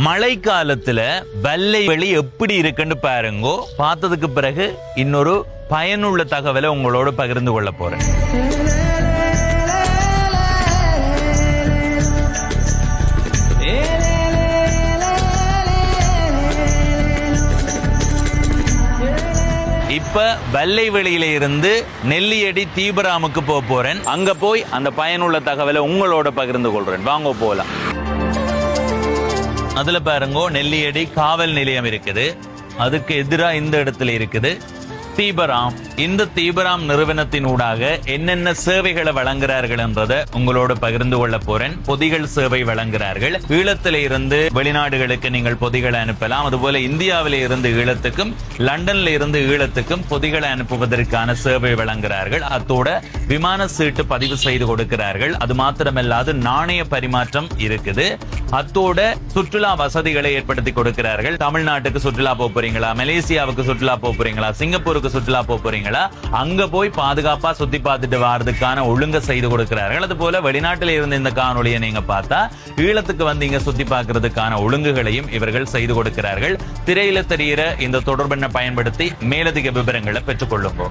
மழை காலத்துல வெள்ளை வெளி எப்படி இருக்குன்னு பாருங்க. பார்த்ததுக்கு பிறகு இன்னொரு பயனுள்ள தகவலை உங்களோட பகிர்ந்து கொள்ள போறேன். இப்ப வெள்ளை வெளியில இருந்து நெல்லியடி தீபராமுக்கு போறேன். அங்க போய் அந்த பயனுள்ள தகவலை உங்களோட பகிர்ந்து கொள்றேன். வாங்க போலாம். அதுல பாருங்க, நெல்லியடி காவல் நிலையம் இருக்குது. அதுக்கு எதிரா இந்த இடத்துல இருக்குது தீபராம். இந்த தீபராம் நிறுவனத்தின் ஊடாக என்னென்ன சேவைகளை வழங்குறார்கள் என்றதை உங்களோட பகிர்ந்து கொள்ள போறேன். பொதிகள் சேவை வழங்குறார்கள். ஈழத்தில இருந்து வெளிநாடுகளுக்கு நீங்கள் பொதிகளை அனுப்பலாம். அதுபோல இந்தியாவில இருந்து ஈழத்துக்கும் லண்டன்ல இருந்து ஈழத்துக்கும் பொதிகளை அனுப்புவதற்கான சேவை வழங்குறார்கள். அத்தோட விமான சீட்டு பதிவு செய்து கொடுக்கிறார்கள். அது மாத்திரமல்லாது நாணய பரிமாற்றம் இருக்குது. அத்தோட சுற்றுலா வசதிகளை ஏற்படுத்தி கொடுக்கிறார்கள். தமிழ்நாட்டுக்கு சுற்றுலா போறீங்களா, மலேசியாவுக்கு சுற்றுலா போறீங்களா, சிங்கப்பூருக்கு சுற்றுலா போறீங்களா, அங்க போய் பாதுகாப்பா சுத்தி பார்த்துட்டு வாரதுக்கான ஒழுங்க செய்து கொடுக்கிறார்கள். அது போல வெளிநாட்டில இருந்து இந்த காணொலியை நீங்க பார்த்தா ஈழத்துக்கு வந்து இங்க சுத்தி பார்க்கறதுக்கான ஒழுங்குகளையும் இவர்கள் செய்து கொடுக்கிறார்கள். திரையில தெரிகிற இந்த தொடர்பெண்ணை பயன்படுத்தி மேலதிக விவரங்களை பெற்றுக் கொள்ளுங்க.